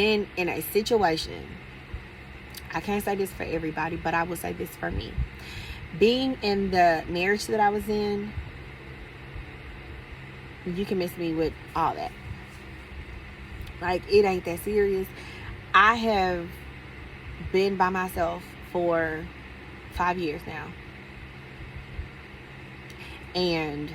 been in a situation, I can't say this for everybody, but I will say this for me. Being in the marriage that I was in, you can miss me with all that. Like, it ain't that serious. I have been by myself for 5 years now. And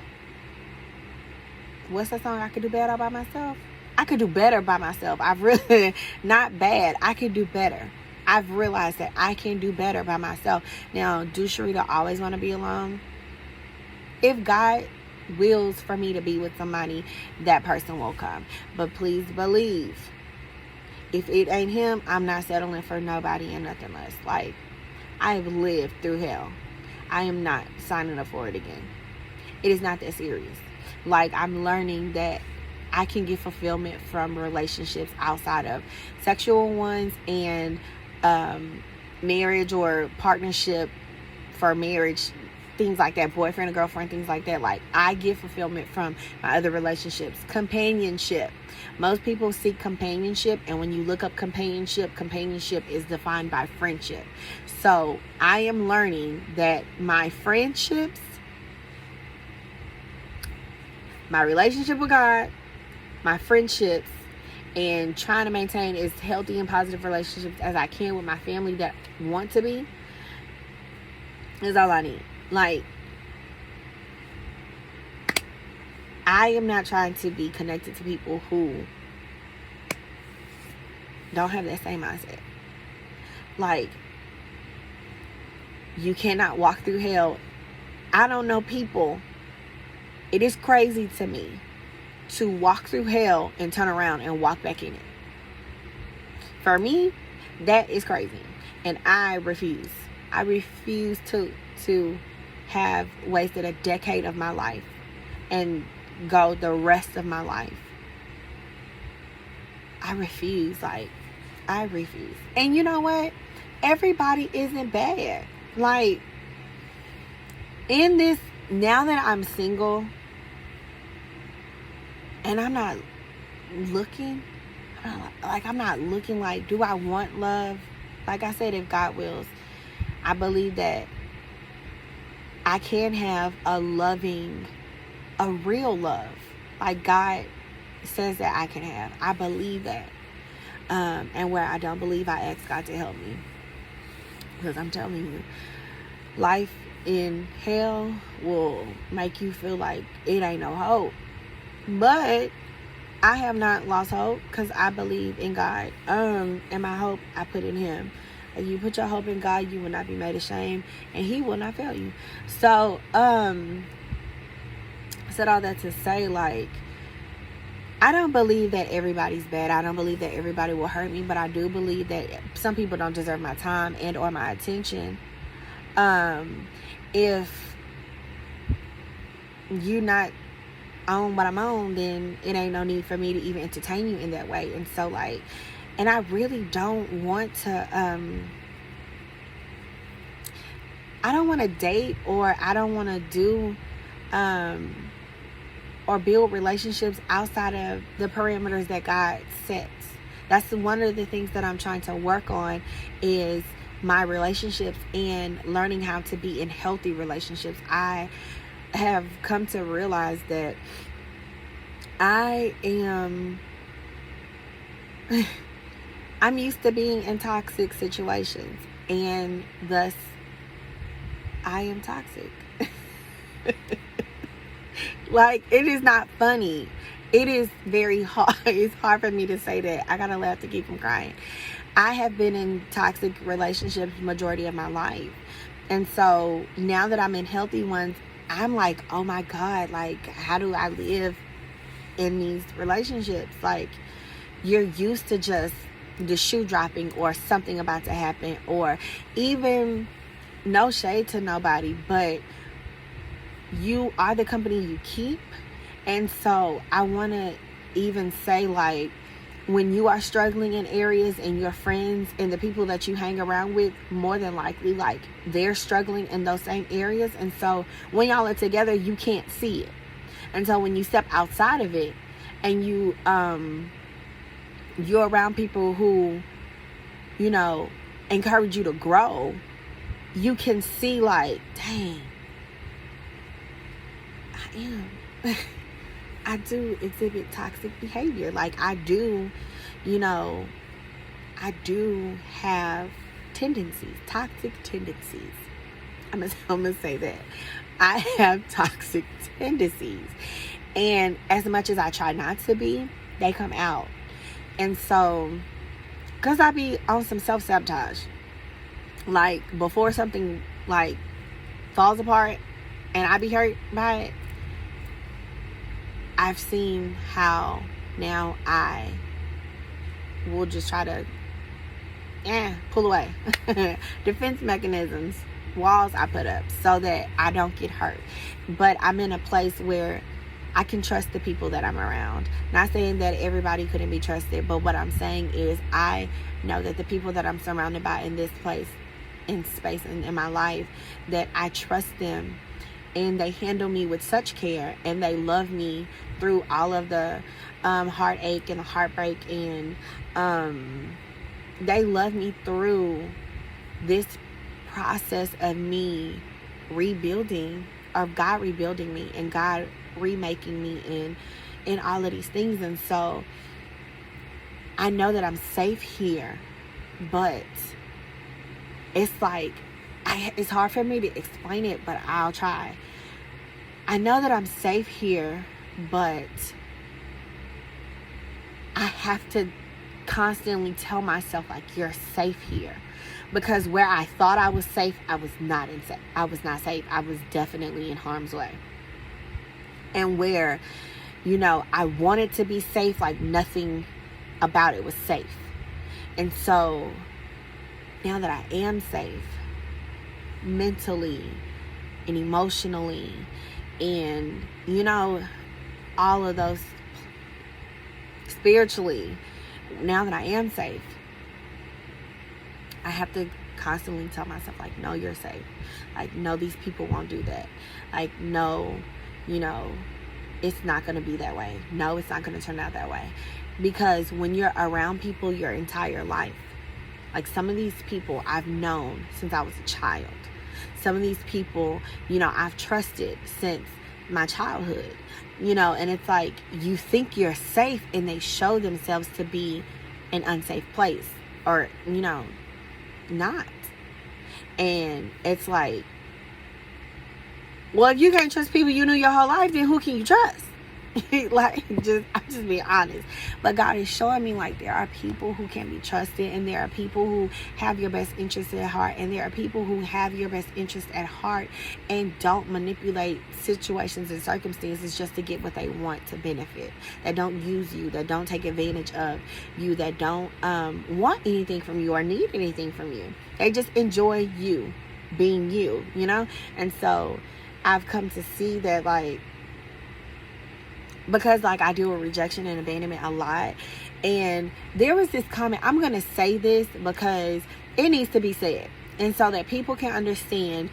what's that song? I could do better by myself. I could do better by myself. I've really, not bad. I could do better. I've realized that I can do better by myself. Now, do Sharita always want to be alone? If God wills for me to be with somebody, that person will come. But please believe, if it ain't him, I'm not settling for nobody and nothing less. Like, I have lived through hell. I am not signing up for it again. It is not that serious. Like, I'm learning that I can get fulfillment from relationships outside of sexual ones and marriage or partnership for marriage, things like that, boyfriend and girlfriend, things like that. Like, I get fulfillment from my other relationships. Companionship. Most people seek companionship, and when you look up companionship is defined by friendship. So I am learning that my friendships, my relationship with God, my friendships, and trying to maintain as healthy and positive relationships as I can with my family that want to be, is all I need. Like, I am not trying to be connected to people who don't have that same mindset. Like, you cannot walk through hell. I don't know people. It is crazy to me to walk through hell and turn around and walk back in it. For me, that is crazy. And I refuse. I refuse to have wasted a decade of my life and go the rest of my life. I refuse. Like, I refuse. And you know what? Everybody isn't bad. Like, in this, now that I'm single and I'm not looking, I'm not looking like, do I want love? Like I said, if God wills, I believe that I can have a loving, a real love, like God says that I can have. I believe that. And where I don't believe, I ask God to help me. Because I'm telling you, life in hell will make you feel like it ain't no hope. But I have not lost hope because I believe in God. And my hope I put in Him. If you put your hope in God, you will not be made ashamed, and He will not fail you. So, I said all that to say, like, I don't believe that everybody's bad. I don't believe that everybody will hurt me, but I do believe that some people don't deserve my time and or my attention. If you not on what I'm on, then it ain't no need for me to even entertain you in that way. And so, like, and I really don't want to, I don't want to date, or I don't want to do, or build relationships outside of the parameters that God sets. That's one of the things that I'm trying to work on, is my relationships and learning how to be in healthy relationships. I have come to realize that I'm used to being in toxic situations, and thus I am toxic. Like, it is not funny. It is very hard. It's hard for me to say that. I gotta laugh to keep from crying. I have been in toxic relationships majority of my life. And so now that I'm in healthy ones, I'm like, oh my God, like, how do I live in these relationships? Like, you're used to just the shoe dropping or something about to happen, or even, no shade to nobody, but you are the company you keep. And so I want to even say, like, when you are struggling in areas and your friends and the people that you hang around with, more than likely, like, they're struggling in those same areas. And so when y'all are together, you can't see it. And so when you step outside of it and you you're around people who, encourage you to grow, you can see like, dang, I am. I do exhibit toxic behavior. Like I do have tendencies, toxic tendencies. I'm gonna say that. I have toxic tendencies. And as much as I try not to be, they come out. And so, because I be on some self-sabotage. Like, before something, like, falls apart and I be hurt by it, I've seen how now I will just try to, pull away. Defense mechanisms, walls I put up so that I don't get hurt. But I'm in a place where I can trust the people that I'm around. Not saying that everybody couldn't be trusted, but what I'm saying is I know that the people that I'm surrounded by in this place, in space, and in my life, that I trust them, and they handle me with such care, and they love me through all of the heartache and the heartbreak, and they love me through this process of me rebuilding, of God rebuilding me, and God remaking me in all of these things. And so I know that I'm safe here, but it's like it's hard for me to explain it, but I'll try. I know that I'm safe here, but I have to constantly tell myself, like, you're safe here. Because where I thought I was safe, I was not safe. I was definitely in harm's way. And where, I wanted to be safe, like nothing about it was safe. And so now that I am safe, mentally and emotionally, and all of those, spiritually, now that I am safe, I have to constantly tell myself, like, no, you're safe. Like, no, these people won't do that. Like, no, it's not going to be that way. No, it's not going to turn out that way. Because when you're around people your entire life, like some of these people I've known since I was a child. Some of these people, I've trusted since my childhood, and it's like you think you're safe and they show themselves to be an unsafe place, or, not. And it's like, well, if you can't trust people you knew your whole life, then who can you trust? Like, I'm just being honest. But God is showing me, like, there are people who can be trusted, and there are people who have your best interest at heart, and there are people who have your best interest at heart and don't manipulate situations and circumstances just to get what they want to benefit. That don't use you, that don't take advantage of you, that don't want anything from you or need anything from you. They just enjoy you being you, And so I've come to see that, like, because, like, I deal with rejection and abandonment a lot. And there was this comment, I'm going to say this because it needs to be said. And so that people can understand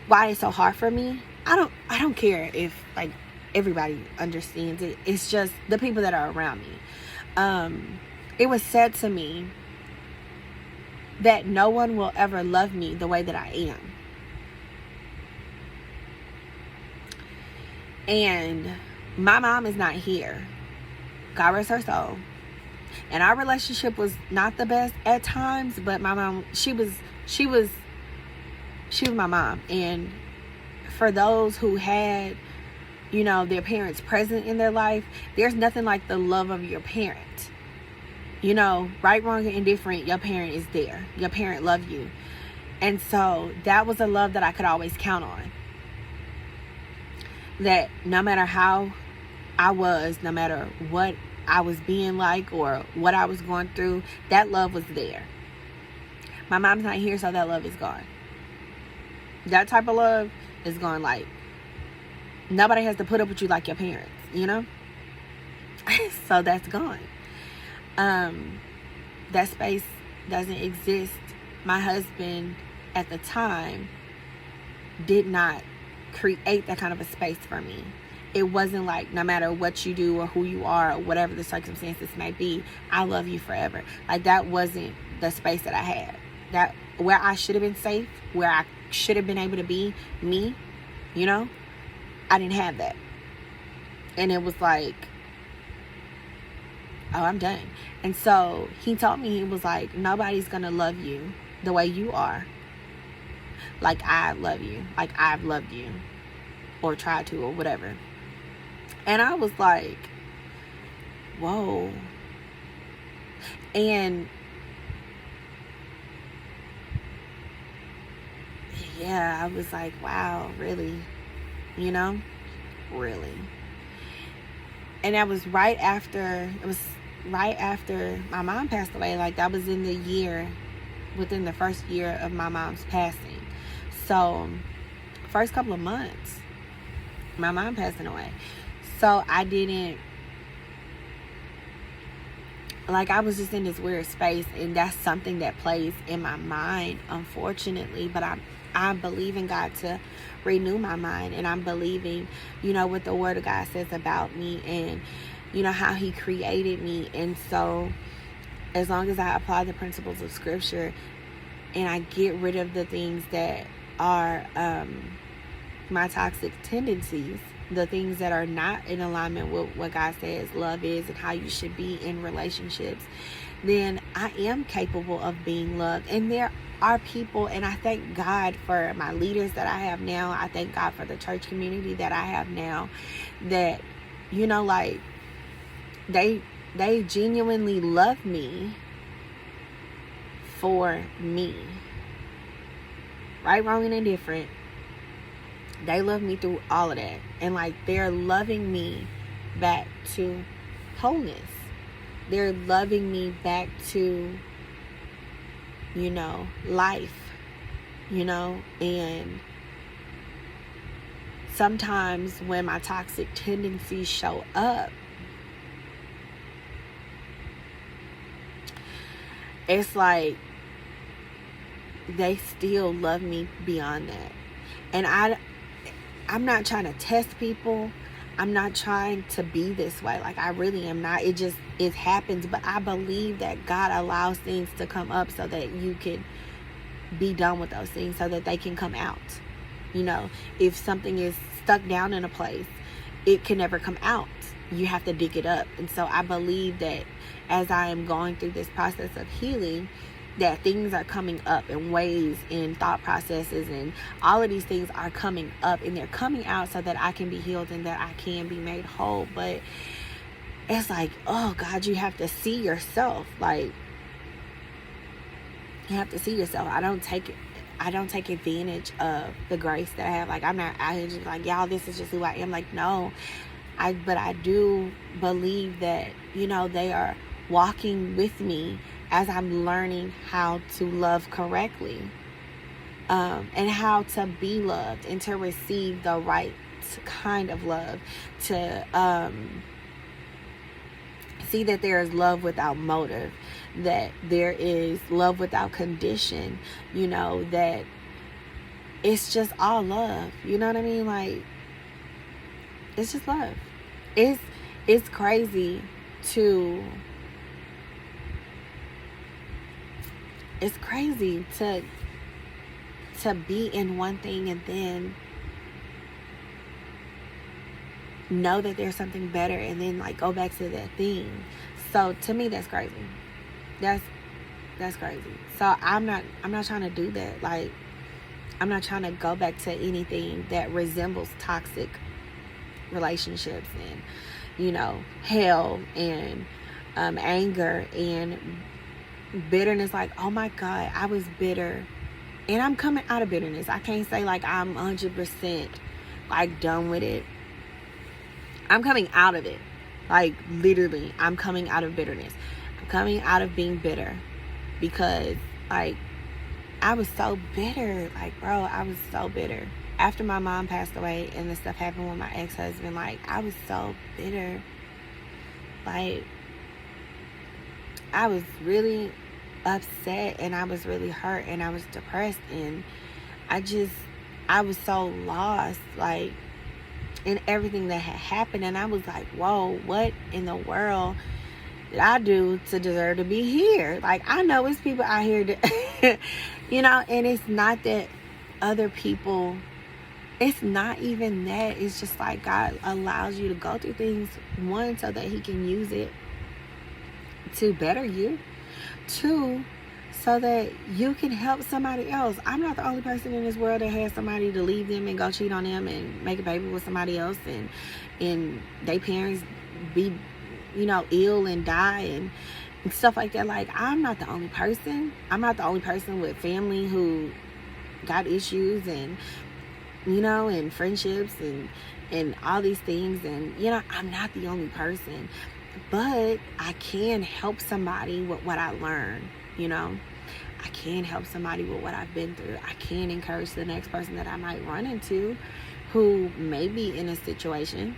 why it's so hard for me. I don't care if, like, everybody understands it. It's just the people that are around me. It was said to me that no one will ever love me the way that I am. And my mom is not here. God rest her soul. And our relationship was not the best at times, but my mom, she was my mom. And for those who had, their parents present in their life, there's nothing like the love of your parent. Right, wrong, and indifferent, your parent is there. Your parent loves you. And so that was a love that I could always count on. That no matter how I was, no matter what I was being like or what I was going through, that love was there. My mom's not here, so that love is gone. That type of love is gone. Like, nobody has to put up with you like your parents, So that's gone. That space doesn't exist. My husband at the time did not create that kind of a space for me. it wasn't like, no matter what you do or who you are or whatever the circumstances may be, I love you forever. Like, that wasn't the space that I had. That where I should have been safe, where I should have been able to be me, you know, I didn't have that. And it was like, oh, I'm done. And so he told me, he was like, nobody's gonna love you the way you are, like I love you, like I've loved you, or tried to, or whatever. And I was like, whoa. And yeah, I was like, wow, really? You know? Really? And that was right after my mom passed away. Like, that was in the year, within the first year of my mom's passing. So, first couple of months, my mom passing away. So, I was just in this weird space, and that's something that plays in my mind, unfortunately. But I'm believing God to renew my mind, and I'm believing, you know, what the Word of God says about me, and, you know, how He created me. And so, as long as I apply the principles of Scripture, and I get rid of the things that are my toxic tendencies, the things that are not in alignment with what God says love is and how you should be in relationships, then I am capable of being loved. And there are people, and I thank God for my leaders that I have now. I thank God for the church community that I have now, that, you know, like, they genuinely love me for me. Right, wrong, and indifferent. They love me through all of that. And, like, they're loving me back to wholeness. They're loving me back to, you know, life, you know. And sometimes when my toxic tendencies show up, it's like they still love me beyond that. And I'm not trying to test people. I'm not trying to be this way. Like, I really am not. It happens. But I believe that God allows things to come up so that you can be done with those things, so that they can come out. You know, if something is stuck down in a place, it can never come out. You have to dig it up. And so I believe that as I am going through this process of healing, that things are coming up in ways, in thought processes, and all of these things are coming up, and they're coming out so that I can be healed and that I can be made whole. But it's like, oh God, you have to see yourself. Like, you have to see yourself. I don't take advantage of the grace that I have. Like, I'm not out here just like, y'all, this is just who I am. Like, no. But I do believe that, you know, they are walking with me as I'm learning how to love correctly, and how to be loved, and to receive the right kind of love, to see that there is love without motive, that there is love without condition, you know, that it's just all love. You know what I mean? Like, it's just love. It's crazy to be in one thing and then know that there's something better, and then, like, go back to that thing. So to me, that's crazy. That's crazy. So I'm not trying to do that. Like, I'm not trying to go back to anything that resembles toxic relationships and, you know, hell and anger and bitterness. Like, oh my God, I was bitter, and I'm coming out of bitterness. I can't say like I'm 100% like done with it. I'm coming out of it. Like, literally, I'm coming out of bitterness. I'm coming out of being bitter, because, like, I was so bitter. Like, bro, I was so bitter. After my mom passed away and the stuff happened with my ex-husband, like, I was so bitter. Like, I was really upset, and I was really hurt, and I was depressed, and I was so lost. Like, and everything that had happened. And I was like, whoa, what in the world did I do to deserve to be here? Like, I know it's people out here that, you know, and it's not that other people, it's not even that. It's just like God allows you to go through things, one, so that he can use it to better you, two, so that you can help somebody else. I'm not the only person in this world that has somebody to leave them and go cheat on them and make a baby with somebody else, and their parents be, you know, ill and die and stuff like that. Like, I'm not the only person. I'm not the only person with family who got issues, and, you know, and friendships and all these things. And, you know, I'm not the only person, but I can help somebody with what I learned. You know, I can help somebody with what I've been through. I can encourage the next person that I might run into who may be in a situation,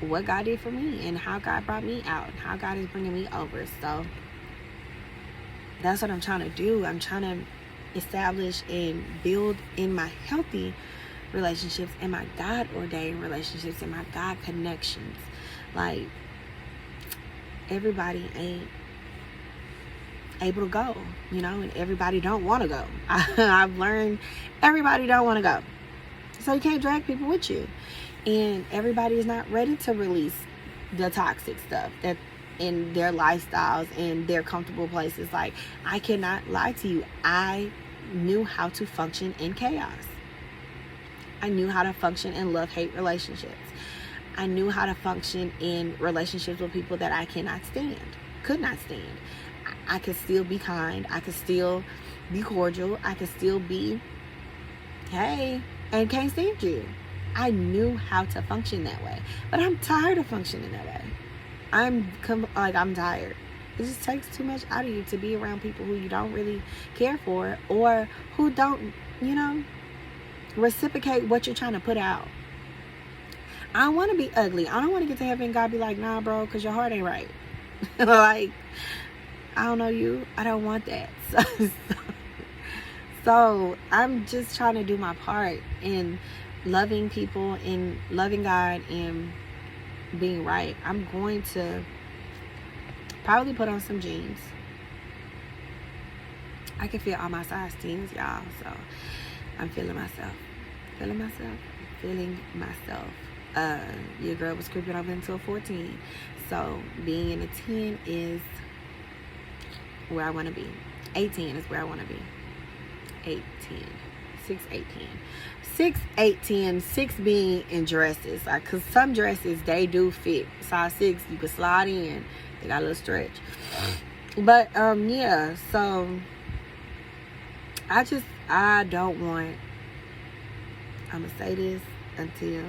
what God did for me and how God brought me out and how God is bringing me over. So that's what I'm trying to do. I'm trying to establish and build in my healthy relationships and my God-ordained relationships and my God connections. Like, everybody ain't able to go, you know, and everybody don't want to go. I've learned everybody don't want to go. So you can't drag people with you. And everybody is not ready to release the toxic stuff that in their lifestyles and their comfortable places. Like, I cannot lie to you. I knew how to function in chaos. I knew how to function in love-hate relationships. I knew how to function in relationships with people that I could not stand. I could still be kind. I could still be cordial. I could still be, hey, and can't stand you. I knew how to function that way. But I'm tired of functioning that way. I'm tired. It just takes too much out of you to be around people who you don't really care for, or who don't, you know, reciprocate what you're trying to put out. I don't want to be ugly. I don't want to get to heaven and God be like, nah, bro, because your heart ain't right. Like, I don't know you. I don't want that. So I'm just trying to do my part in loving people, in loving God, and being right. I'm going to probably put on some jeans. I can feel all my size 10s, y'all. So I'm feeling myself. Your girl was creeping over into a 14. So being in a 10 is where I want to be. 18 is where I want to be. 8, 10, 6, 8, 10. 6, 8, 10, 6 being in dresses. Like, cause some dresses, they do fit. Size 6, you can slide in. They got a little stretch. But, yeah, so I don't want, I'm gonna say this until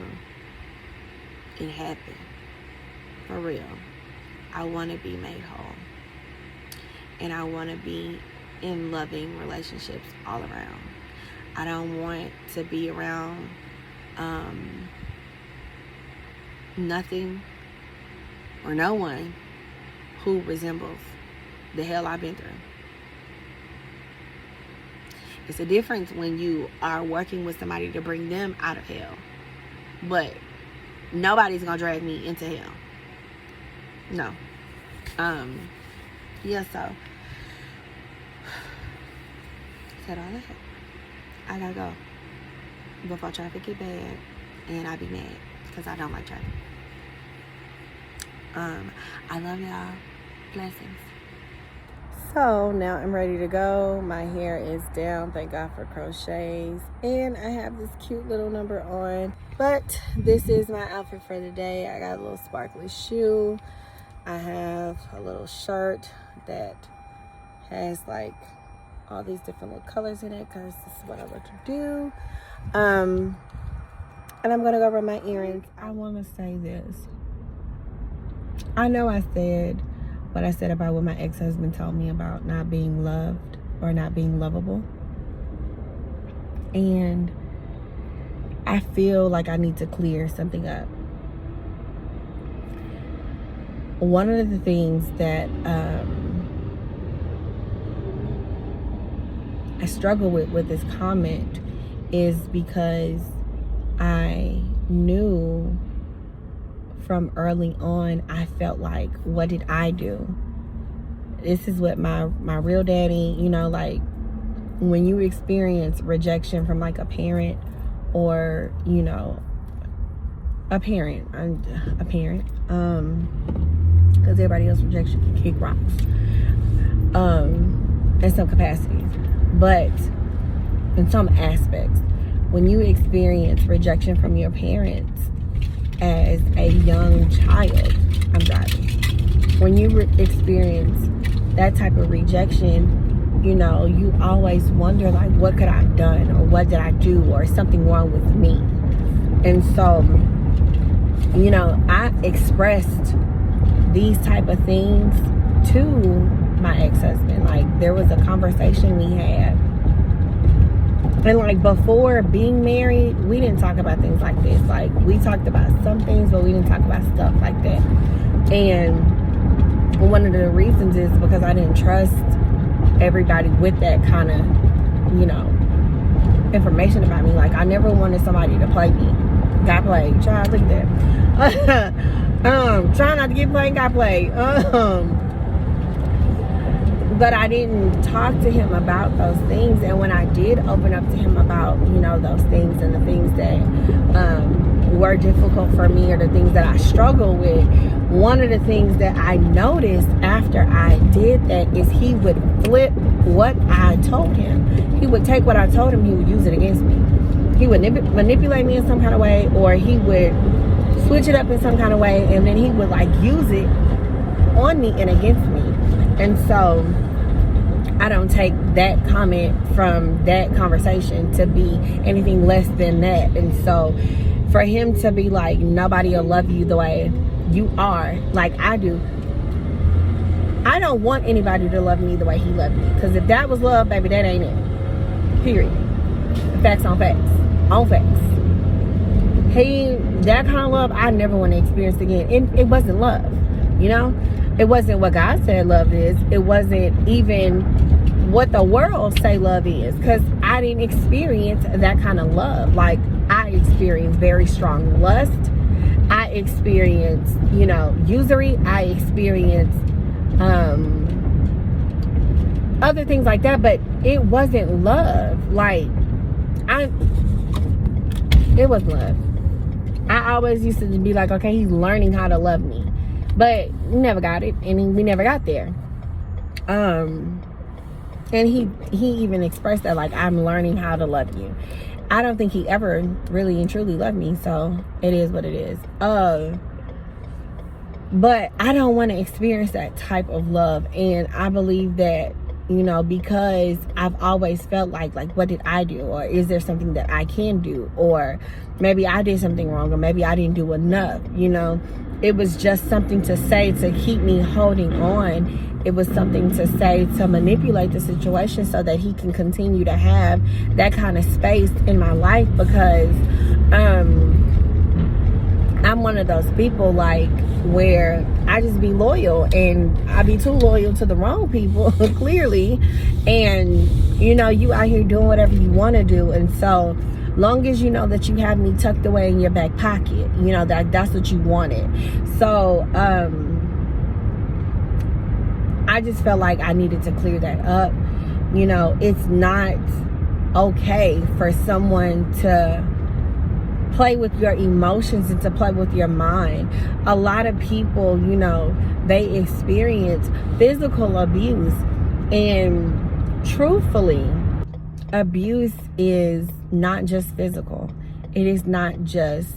it happens. For real. I want to be made whole. And I want to be in loving relationships all around. I don't want to be around nothing or no one who resembles the hell I've been through. It's a difference when you are working with somebody to bring them out of hell. But nobody's gonna drag me into hell. No. Yeah, so said all that. I gotta go before traffic get bad and I be mad because I don't like traffic. I love y'all. Blessings. So now I'm ready to go. My hair is down, thank God for crochets, and I have this cute little number on. But this is my outfit for the day. I got a little sparkly shoe. I have a little shirt that has like all these different little colors in it because this is what I like to do. And I'm gonna go run my errands. I want to say this. I know I said what I said about what my ex-husband told me about not being loved or not being lovable, and I feel like I need to clear something up. One of the things that I struggle with this comment is because I knew from early on, I felt like, what did I do? This is what my real daddy, you know, like when you experience rejection from like a parent or, you know, a parent, because everybody else rejection can kick rocks in some capacities, but in some aspects, when you experience rejection from your parents as a young child, I'm driving, when you experience that type of rejection, you know, you always wonder like, what could I have done, or what did I do, or something wrong with me? And so, you know, I expressed these type of things to my ex-husband. Like, there was a conversation we had, and like before being married, we didn't talk about things like this. Like, we talked about some things, but we didn't talk about stuff like that. And one of the reasons is because I didn't trust everybody with that kind of, you know, information about me. Like, I never wanted somebody to play me. Got played. Child, look at that. Trying not to get played, got played. But I didn't talk to him about those things. And when I did open up to him about, you know, those things and the things that were difficult for me, or the things that I struggle with, one of the things that I noticed after I did that is he would flip what I told him. He would take what I told him, he would use it against me. He would manipulate me in some kind of way, or he would switch it up in some kind of way, and then he would like use it on me and against me. And so I don't take that comment from that conversation to be anything less than that. And so for him to be like, nobody will love you the way you are, like I do, I don't want anybody to love me the way he loved me. Because if that was love, baby, that ain't it. Period. Facts on facts. On facts. That kind of love, I never want to experience again. It wasn't love, you know? It wasn't what God said love is. It wasn't even what the world say love is. Because I didn't experience that kind of love. Like, I experienced very strong lust. I experienced, you know, usury. I experienced other things like that. But it wasn't love. Like, it was love. I always used to be like, okay, he's learning how to love me. But we never got it, and we never got there. And he even expressed that, like, I'm learning how to love you. I don't think he ever really and truly loved me, so it is what it is. But I don't want to experience that type of love, and I believe that, you know, because I've always felt like what did I do? Or is there something that I can do? Or maybe I did something wrong, or maybe I didn't do enough, you know? It was just something to say to keep me holding on. It was something to say to manipulate the situation so that he can continue to have that kind of space in my life, because I'm one of those people, like, where I just be loyal, and I be too loyal to the wrong people, clearly. And, you know, you out here doing whatever you want to do. And so long as you know that you have me tucked away in your back pocket, you know, that's what you wanted. So, I just felt like I needed to clear that up. You know, it's not okay for someone to play with your emotions and to play with your mind. A lot of people, you know, they experience physical abuse, and truthfully, abuse is not just physical. It is not just,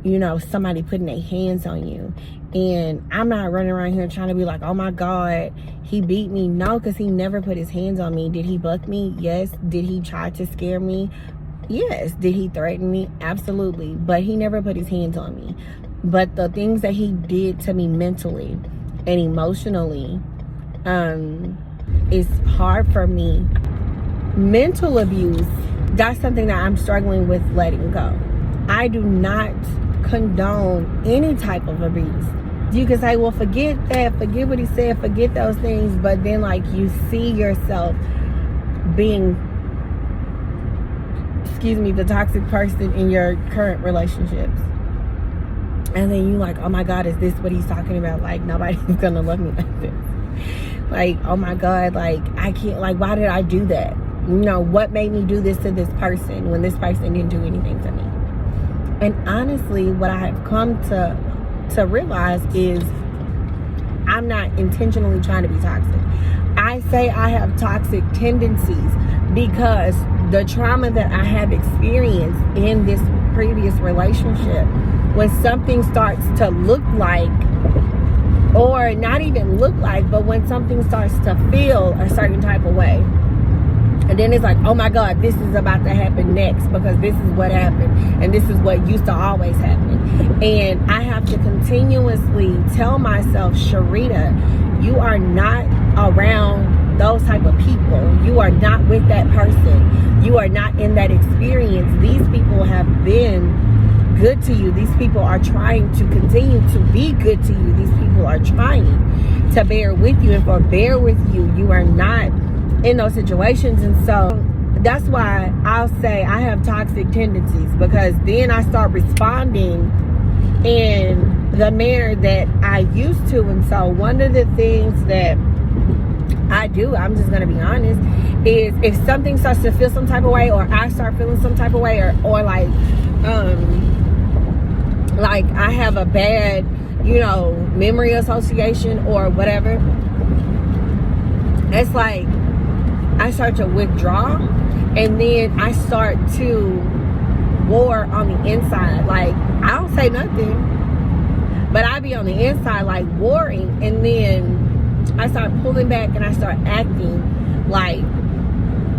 you know, somebody putting their hands on you. And I'm not running around here trying to be like, oh my God, he beat me. No, because he never put his hands on me. Did he buck me? Yes. Did he try to scare me? Yes. Did he threaten me? Absolutely. But he never put his hands on me. But the things that he did to me mentally and emotionally, is hard for me. Mental abuse, that's something that I'm struggling with letting go. I do not condone any type of abuse. You can say, well, forget that, forget what he said, forget those things, but then, like, you see yourself being the toxic person in your current relationships. And then you like, oh my God, is this what he's talking about? Like, nobody's gonna love me like this. Like, oh my God, like, I can't, like, why did I do that? You know, what made me do this to this person when this person didn't do anything to me? And honestly, what I have come to realize is I'm not intentionally trying to be toxic. I say I have toxic tendencies because the trauma that I have experienced in this previous relationship, when something starts to look like, or not even look like, but when something starts to feel a certain type of way, and then it's like, oh my God, this is about to happen next because this is what happened and this is what used to always happen. And I have to continuously tell myself, Sharita, you are not around those type of people. You are not with that person. You are not in that experience. These people have been good to you. These people are trying to continue to be good to you. These people are trying to bear with you. And for bear with you, you are not in those situations. And so that's why I'll say I have toxic tendencies, because then I start responding in the manner that I used to. And so one of the things that I do, I'm just going to be honest, is if something starts to feel some type of way, or I start feeling some type of way, or like I have a bad, memory association or whatever, it's like I start to withdraw, and then I start to war on the inside. Like, I don't say nothing, but I be on the inside like warring, and then I start pulling back and I start acting like,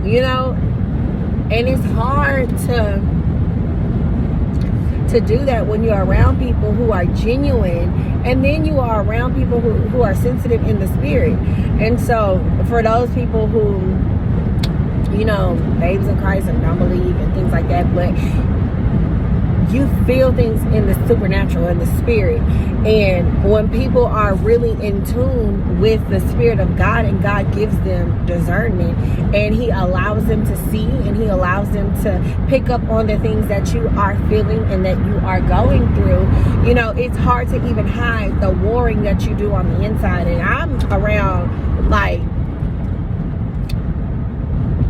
and it's hard to do that when you're around people who are genuine, and then you are around people who are sensitive in the spirit. And so for those people who, babes in Christ and don't believe and things like that, but you feel things in the supernatural, in the spirit. And when people are really in tune with the Spirit of God, and God gives them discernment, and He allows them to see, and He allows them to pick up on the things that you are feeling and that you are going through, it's hard to even hide the warring that you do on the inside. And I'm around like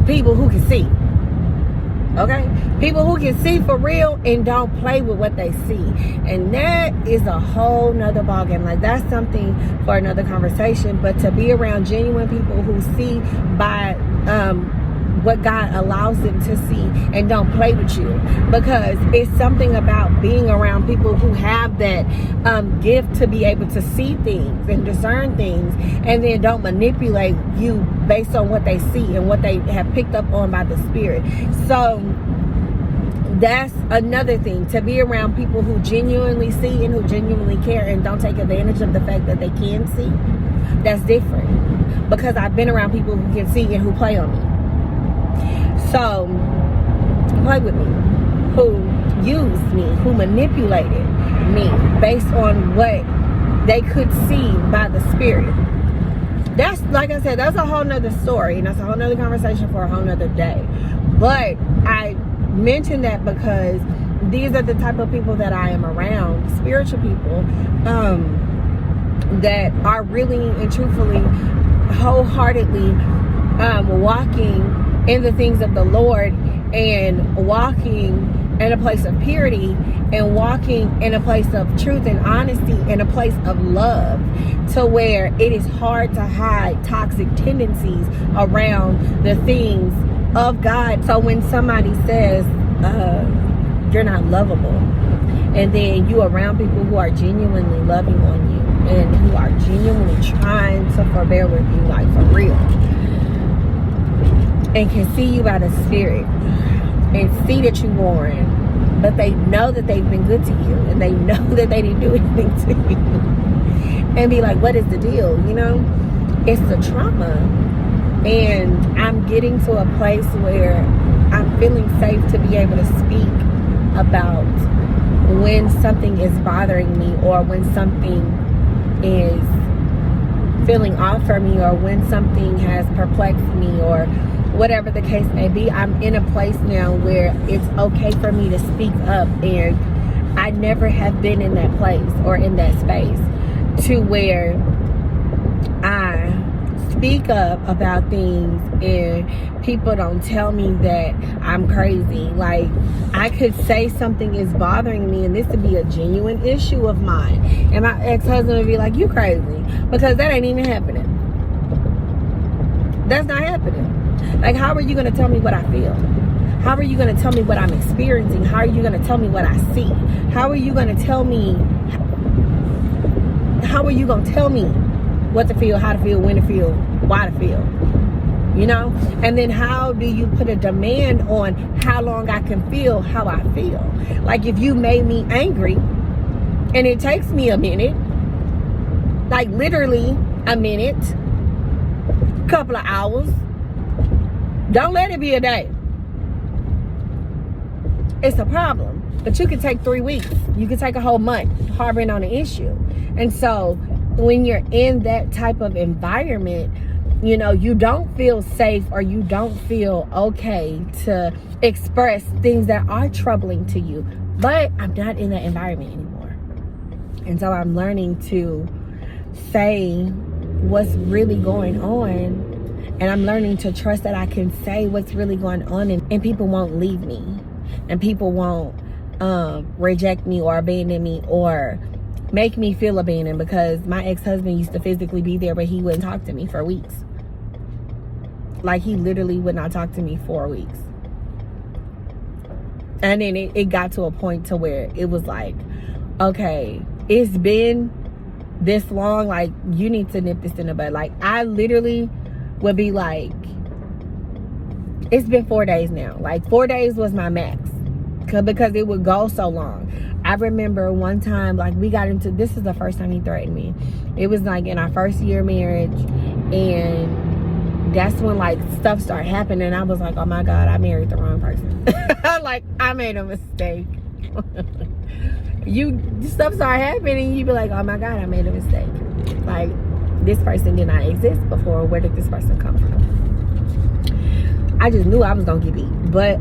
people who can see. Okay, people who can see for real and don't play with what they see, and that is a whole nother ballgame. Like, that's something for another conversation. But to be around genuine people who see by what God allows them to see and don't play with you, because it's something about being around people who have that gift to be able to see things and discern things, and then don't manipulate you based on what they see and what they have picked up on by the Spirit. So that's another thing, to be around people who genuinely see and who genuinely care and don't take advantage of the fact that they can see. That's different, because I've been around people who can see and who play on me. So, play with me, who used me, who manipulated me based on what they could see by the Spirit. That's, like I said, that's a whole nother story, and that's a whole nother conversation for a whole nother day. But I mention that because these are the type of people that I am around, spiritual people, that are really and truthfully, wholeheartedly walking in the things of the Lord, and walking in a place of purity, and walking in a place of truth and honesty, in a place of love, to where it is hard to hide toxic tendencies around the things of God. So when somebody says you're not lovable, and then you around people who are genuinely loving on you and who are genuinely trying to forbear with you, like for real, and can see you by the Spirit and see that you're warring, but they know that they've been good to you, and they know that they didn't do anything to you, and be like, what is the deal? It's the trauma. And I'm getting to a place where I'm feeling safe to be able to speak about when something is bothering me, or when something is feeling off for me, or when something has perplexed me, or whatever the case may be, I'm in a place now where it's okay for me to speak up. And I never have been in that place or in that space to where I speak up about things and people don't tell me that I'm crazy. Like, I could say something is bothering me and this would be a genuine issue of mine, and my ex-husband would be like, you crazy, because that ain't even happening. That's not happening. Like, how are you going to tell me what I feel? How are you going to tell me what I'm experiencing? How are you going to tell me what I see? How are you going to tell me what to feel, how to feel, when to feel, why to feel? You know? And then how do you put a demand on how long I can feel how I feel? Like, if you made me angry and it takes me a minute, like literally a minute, couple of hours, don't let it be a day. It's a problem. But you can take 3 weeks. You can take a whole month harboring on an issue. And so when you're in that type of environment, you know, you don't feel safe, or you don't feel okay to express things that are troubling to you. But I'm not in that environment anymore. And so I'm learning to say what's really going on. And I'm learning to trust that I can say what's really going on, and people won't leave me. And people won't reject me or abandon me or make me feel abandoned, because my ex-husband used to physically be there, but he wouldn't talk to me for weeks. Like, he literally would not talk to me for weeks. And then it got to a point to where it was like, okay, it's been this long, like, you need to nip this in the bud. Like, I literally would be like, it's been 4 days now. Like, 4 days was my max, because it would go so long. I remember one time, like, we got into, this is the first time he threatened me. It was like in our first year of marriage, and that's when like stuff started happening, and I was like, oh my God, I married the wrong person. Like, I made a mistake. Stuff started happening, and you be like, oh my God, I made a mistake. Like, this person did not exist before. Where did this person come from? I just knew I was gonna get beat. But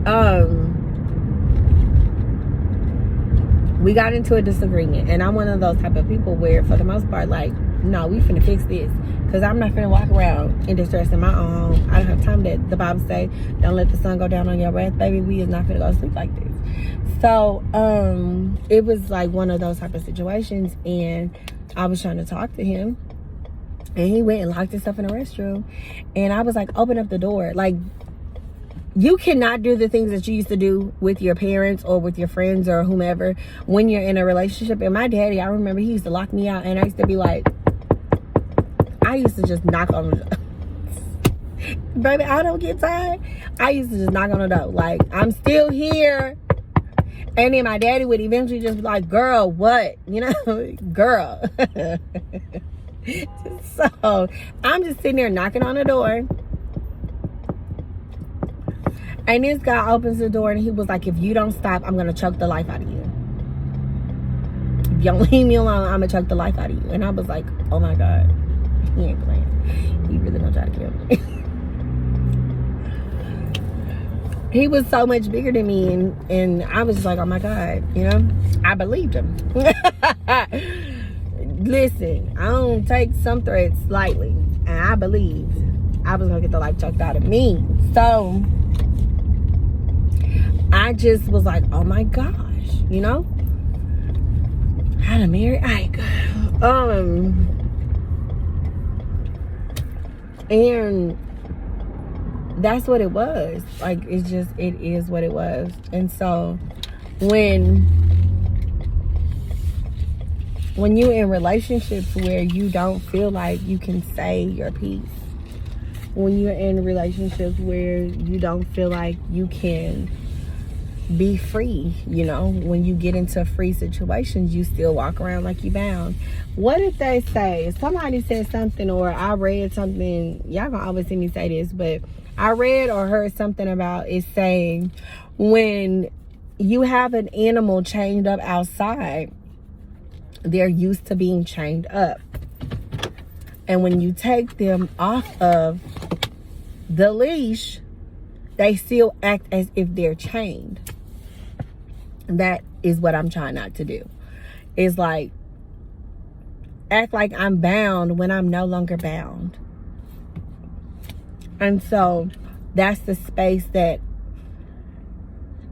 we got into a disagreement, and I'm one of those type of people where, for the most part, like, no, we finna fix this, because I'm not finna walk around in distress in my own home. I don't have time. That the Bible say, don't let the sun go down on your wrath, baby. We is not finna go to sleep like this. So it was like one of those type of situations, and I was trying to talk to him, and he went and locked himself in the restroom, and I was like, open up the door. Like, you cannot do the things that you used to do with your parents or with your friends or whomever when you're in a relationship. And my daddy, I remember, he used to lock me out, and I used to be like, I used to just knock on the door. Baby, I don't get tired. I used to just knock on the door, like, I'm still here. And then my daddy would eventually just be like, girl, what? You know, girl. So I'm just sitting there knocking on the door. And this guy opens the door, and he was like, if you don't stop, I'm going to choke the life out of you. If you don't leave me alone, I'm going to choke the life out of you. And I was like, oh my God, he ain't playing. He really going to try to kill me. He was so much bigger than me, and I was just like, oh my God, you know, I believed him. Listen, I don't take some threats lightly, and I believed I was going to get the life choked out of me. So I just was like, oh my gosh, you know, how to marry Ike. And that's what it was. Like, it is what it was. And so when you're in relationships where you don't feel like you can say your piece, when you're in relationships where you don't feel like you can be free, you know, when you get into free situations, you still walk around like you bound. What did they say? Somebody said something, or I read something. Y'all gonna always see me say this, but I read or heard something about it saying, when you have an animal chained up outside, they're used to being chained up. And when you take them off of the leash, they still act as if they're chained. That is what I'm trying not to do. It's like, act like I'm bound when I'm no longer bound. And so that's the space that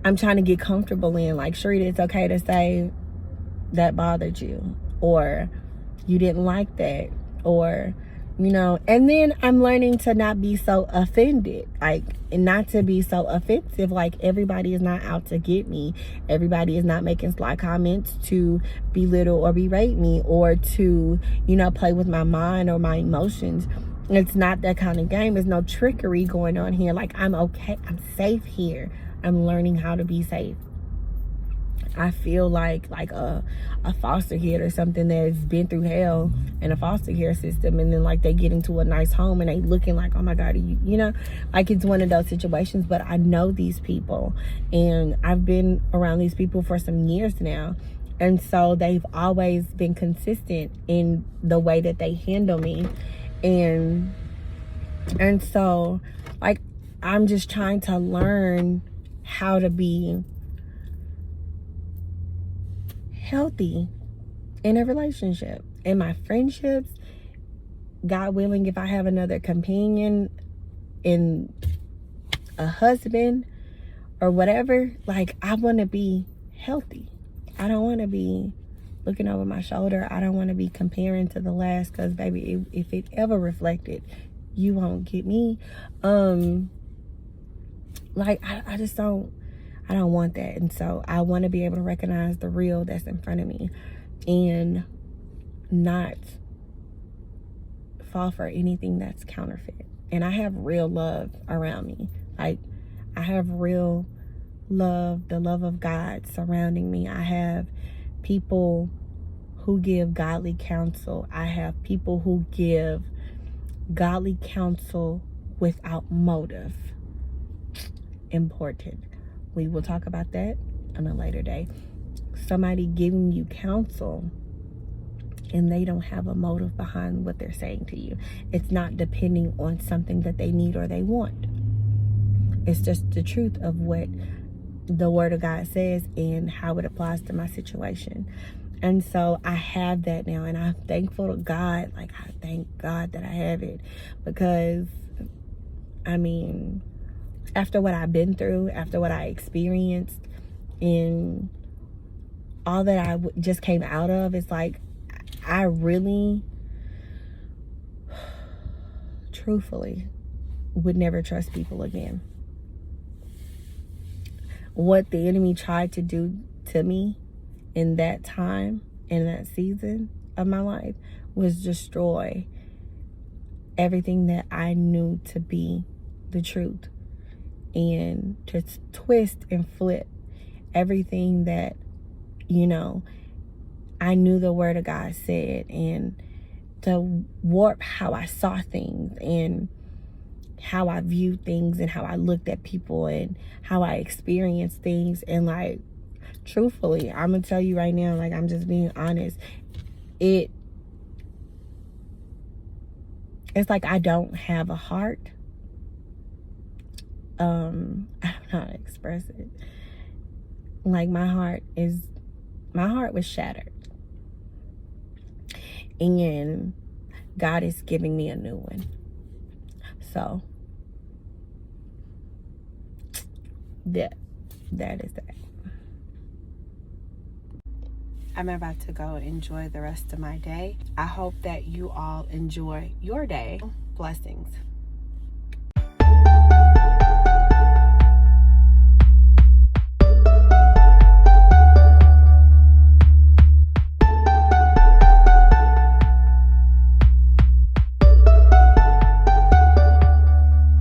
I'm trying to get comfortable in. Like, Sharita, it's okay to say that bothered you, or you didn't like that, or, you know. And then I'm learning to not be so offended, like, and not to be so offensive. Like, everybody is not out to get me. Everybody is not making sly comments to belittle or berate me, or to, you know, play with my mind or my emotions. It's not that kind of game. There's no trickery going on here. Like, I'm okay. I'm safe here. I'm learning how to be safe. I feel like a foster kid or something that's been through hell in a foster care system, and then like they get into a nice home and they looking like, oh my God, you know, like it's one of those situations. But I know these people, and I've been around these people for some years now, and so they've always been consistent in the way that they handle me, and so like I'm just trying to learn how to be healthy in a relationship, in my friendships. God willing, if I have another companion, in a husband or whatever, like I want to be healthy. I don't want to be looking over my shoulder. I don't want to be comparing to the last, because baby, if it ever reflected, you won't get me. Like I just don't, I don't want that. And so I want to be able to recognize the real that's in front of me and not fall for anything that's counterfeit. And I have real love around me. Like, I have real love, the love of God surrounding me. I have people who give godly counsel. I have people who give godly counsel without motive. Important. We will talk about that on a later day. Somebody giving you counsel and they don't have a motive behind what they're saying to you. It's not depending on something that they need or they want. It's just the truth of what the Word of God says and how it applies to my situation. And so I have that now, and I'm thankful to God. Like, I thank God that I have it, because I mean, after what I've been through, after what I experienced, and all that I just came out of, it's like I really, truthfully, would never trust people again. What the enemy tried to do to me in that time, in that season of my life, was destroy everything that I knew to be the truth, and to twist and flip everything that, you know, I knew the Word of God said, and to warp how I saw things and how I viewed things and how I looked at people and how I experienced things. And like, truthfully, I'm gonna tell you right now, like, I'm just being honest, it's like I don't have a heart. I don't know how to express it. Like, my heart was shattered, and God is giving me a new one. So that is that. I'm about to go enjoy the rest of my day. I hope that you all enjoy your day. Blessings.